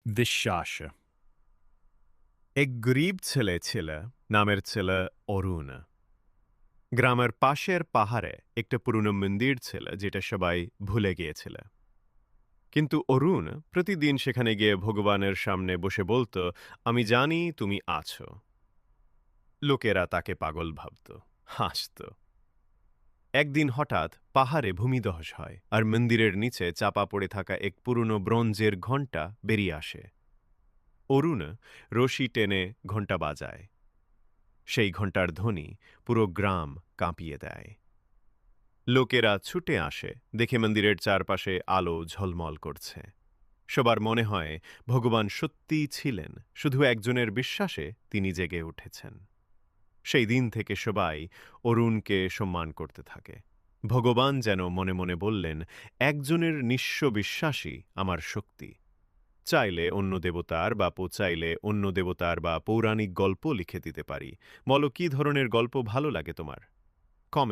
Vishasha. এক গরিব ছেলে ছিল, নামের ছিল অরুণ। গ্রামের পাশের পাহাড়ে একটা পুরনো মন্দির ছিল যেটা সবাই ভুলে গিয়েছিল। কিন্তু অরুণ প্রতিদিন সেখানে গিয়ে ভগবানের সামনে বসে বলতো, আমি জানি তুমি আছো। লোকেরা তাকে পাগল ভাবত, হাসত। একদিন হঠাৎ পাহাড়ে ভূমিধস হয় আর মন্দিরের নিচে চাপা পড়ে থাকা এক পুরনো ব্রোঞ্জের ঘণ্টা বেরিয়ে আসে। অরুণ রশি টেনে ঘণ্টা বাজায়। সেই ঘণ্টার ধ্বনি পুরো গ্রাম কাঁপিয়ে দেয়। লোকেরা ছুটে আসে, দেখে মন্দিরের চারপাশে আলো ঝলমল করছে। সবার মনে হয় ভগবান সত্যিই ছিলেন, শুধু একজনের বিশ্বাসে তিনি জেগে উঠেছেন। সেই দিন থেকে সবাই অরুণকে সম্মান করতে থাকে। ভগবান যেন মনে মনে বললেন, একজনের নিঃস্ব বিশ্বাসই আমার শক্তি। চাইলে অন্য দেবতার বা চাইলে অন্য দেবতার বা পৌরাণিক গল্প লিখে দিতে পারি। বলো কি ধরনের গল্প ভালো লাগে তোমার? কমেন্ট